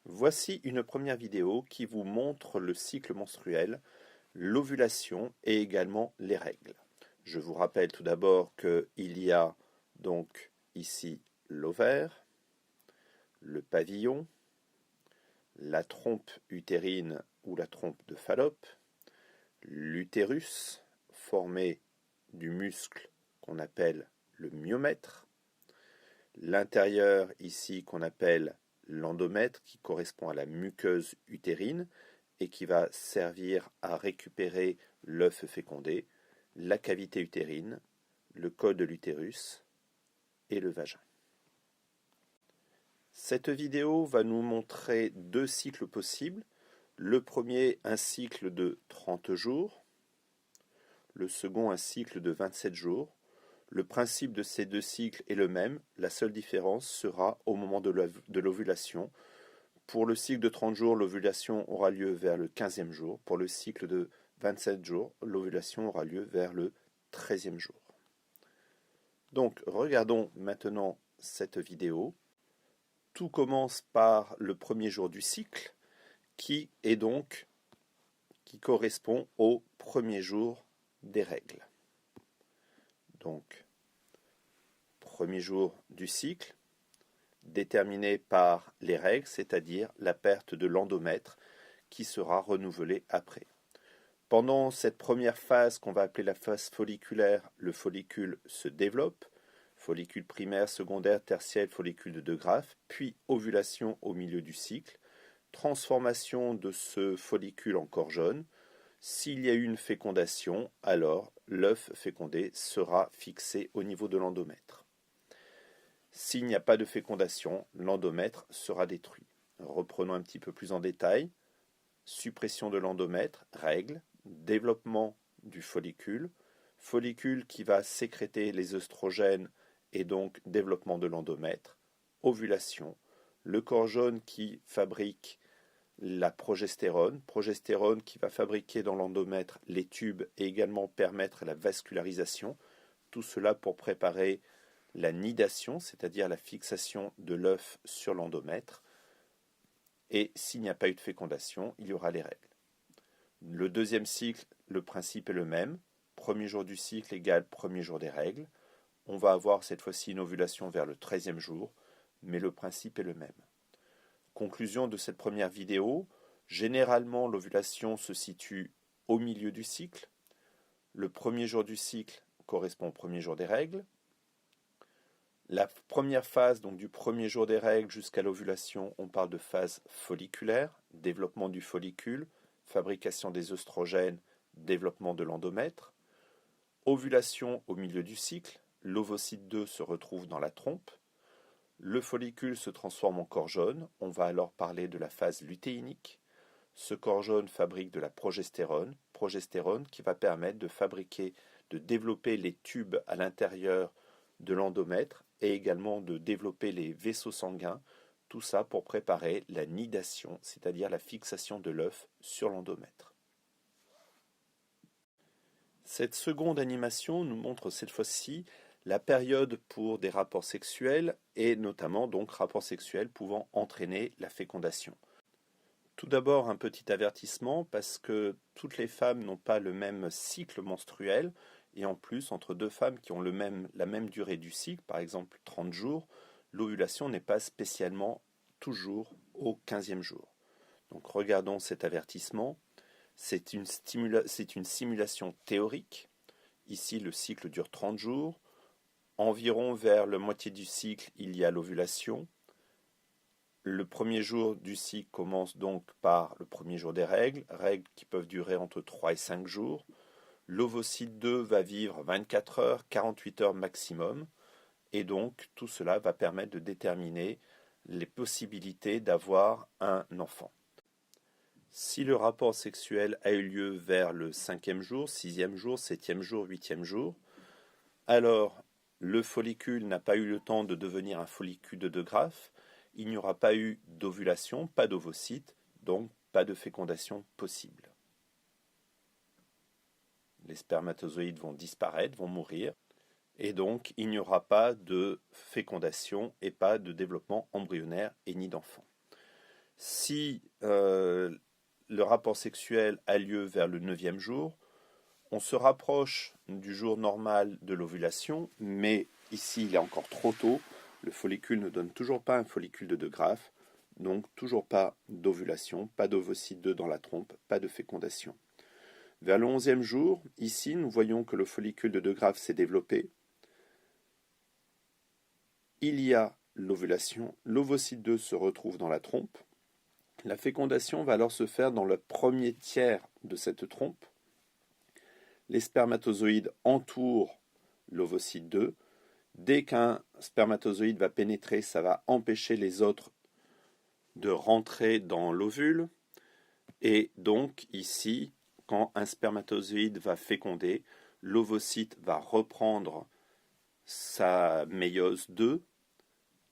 Voici une première vidéo qui vous montre le cycle menstruel, l'ovulation et également les règles. Je vous rappelle tout d'abord qu'il y a donc ici l'ovaire, le pavillon, la trompe utérine ou la trompe de Fallope, l'utérus formé du muscle qu'on appelle le myomètre, l'intérieur ici qu'on appelle l'endomètre qui correspond à la muqueuse utérine et qui va servir à récupérer l'œuf fécondé, la cavité utérine, le col de l'utérus et le vagin. Cette vidéo va nous montrer deux cycles possibles. Le premier, un cycle de 30 jours. Le second, un cycle de 27 jours. Le principe de ces deux cycles est le même, la seule différence sera au moment de l'ovulation. Pour le cycle de 30 jours, l'ovulation aura lieu vers le 15e jour. Pour le cycle de 27 jours, l'ovulation aura lieu vers le 13e jour. Donc, regardons maintenant cette vidéo. Tout commence par le premier jour du cycle, qui correspond au premier jour des règles. Donc, premier jour du cycle, déterminé par les règles, c'est-à-dire la perte de l'endomètre qui sera renouvelée après. Pendant cette première phase qu'on va appeler la phase folliculaire, le follicule se développe, follicule primaire, secondaire, tertiaire, follicule de De Graaf, puis ovulation au milieu du cycle, transformation de ce follicule en corps jaune. S'il y a eu une fécondation, alors l'œuf fécondé sera fixé au niveau de l'endomètre. S'il n'y a pas de fécondation, l'endomètre sera détruit. Reprenons un petit peu plus en détail. Suppression de l'endomètre, règle, développement du follicule, follicule qui va sécréter les œstrogènes et donc développement de l'endomètre, ovulation, le corps jaune qui fabrique la progestérone, progestérone qui va fabriquer dans l'endomètre les tubes et également permettre la vascularisation, tout cela pour préparer la nidation, c'est-à-dire la fixation de l'œuf sur l'endomètre, et s'il n'y a pas eu de fécondation, il y aura les règles. Le deuxième cycle, le principe est le même, premier jour du cycle égale premier jour des règles, on va avoir cette fois-ci une ovulation vers le 13e jour, mais le principe est le même. Conclusion de cette première vidéo, généralement l'ovulation se situe au milieu du cycle. Le premier jour du cycle correspond au premier jour des règles. La première phase, donc du premier jour des règles jusqu'à l'ovulation, on parle de phase folliculaire, développement du follicule, fabrication des œstrogènes, développement de l'endomètre. Ovulation au milieu du cycle, l'ovocyte 2 se retrouve dans la trompe. Le follicule se transforme en corps jaune, on va alors parler de la phase lutéinique. Ce corps jaune fabrique de la progestérone, progestérone qui va permettre de développer les tubes à l'intérieur de l'endomètre et également de développer les vaisseaux sanguins, tout ça pour préparer la nidation, c'est-à-dire la fixation de l'œuf sur l'endomètre. Cette seconde animation nous montre cette fois-ci la période pour des rapports sexuels et notamment donc rapports sexuels pouvant entraîner la fécondation. Tout d'abord un petit avertissement parce que toutes les femmes n'ont pas le même cycle menstruel et en plus entre deux femmes qui ont la même durée du cycle, par exemple 30 jours, l'ovulation n'est pas spécialement toujours au 15e jour. Donc regardons cet avertissement. C'est une simulation théorique. Ici le cycle dure 30 jours. Environ vers la moitié du cycle, il y a l'ovulation. Le premier jour du cycle commence donc par le premier jour des règles qui peuvent durer entre 3 et 5 jours. L'ovocyte 2 va vivre 24 heures, 48 heures maximum, et donc tout cela va permettre de déterminer les possibilités d'avoir un enfant. Si le rapport sexuel a eu lieu vers le 5e jour, 6e jour, 7e jour, 8e jour, alors le follicule n'a pas eu le temps de devenir un follicule de De Graaf, il n'y aura pas eu d'ovulation, pas d'ovocyte, donc pas de fécondation possible. Les spermatozoïdes vont disparaître, vont mourir, et donc il n'y aura pas de fécondation et pas de développement embryonnaire et ni d'enfant. Si le rapport sexuel a lieu vers le 9e jour, on se rapproche du jour normal de l'ovulation, mais ici il est encore trop tôt, le follicule ne donne toujours pas un follicule de Graaff, donc toujours pas d'ovulation, pas d'ovocyte 2 dans la trompe, pas de fécondation. Vers le 11e jour, ici nous voyons que le follicule de Graaff s'est développé. Il y a l'ovulation, l'ovocyte 2 se retrouve dans la trompe. La fécondation va alors se faire dans le premier tiers de cette trompe. Les spermatozoïdes entourent l'ovocyte 2. Dès qu'un spermatozoïde va pénétrer, ça va empêcher les autres de rentrer dans l'ovule. Et donc ici, quand un spermatozoïde va féconder, l'ovocyte va reprendre sa méiose 2.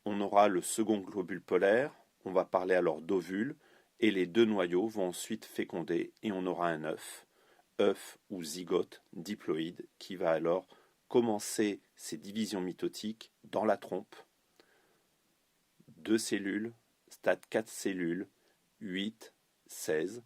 On aura le second globule polaire. On va parler alors d'ovule. Et les deux noyaux vont ensuite féconder et on aura un œuf ou zygote diploïde qui va alors commencer ses divisions mitotiques dans la trompe. 2 cellules, stade 4 cellules, 8, 16.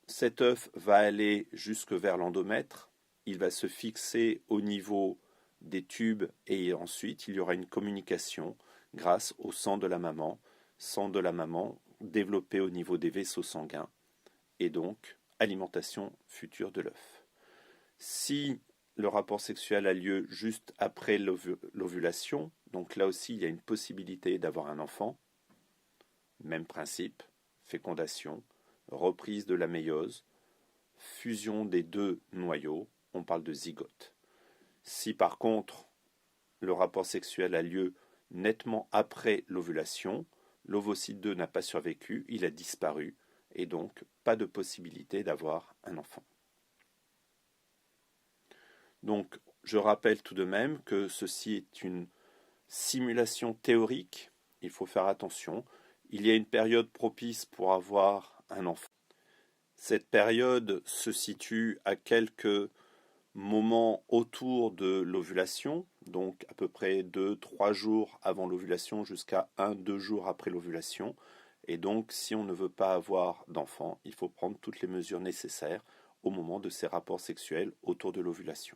Cet œuf va aller jusque vers l'endomètre, il va se fixer au niveau des tubes et ensuite il y aura une communication grâce au sang de la maman développé au niveau des vaisseaux sanguins et donc alimentation future de l'œuf. Si le rapport sexuel a lieu juste après l'ovulation, donc là aussi il y a une possibilité d'avoir un enfant, même principe, fécondation, reprise de la méiose, fusion des deux noyaux, on parle de zygote. Si par contre le rapport sexuel a lieu nettement après l'ovulation, l'ovocyte 2 n'a pas survécu, il a disparu, et donc pas de possibilité d'avoir un enfant. Donc je rappelle tout de même que ceci est une simulation théorique, il faut faire attention. Il y a une période propice pour avoir un enfant. Cette période se situe à quelques moments autour de l'ovulation, donc à peu près 2-3 jours avant l'ovulation jusqu'à 1-2 jours après l'ovulation. Et donc, si on ne veut pas avoir d'enfant, il faut prendre toutes les mesures nécessaires au moment de ces rapports sexuels autour de l'ovulation.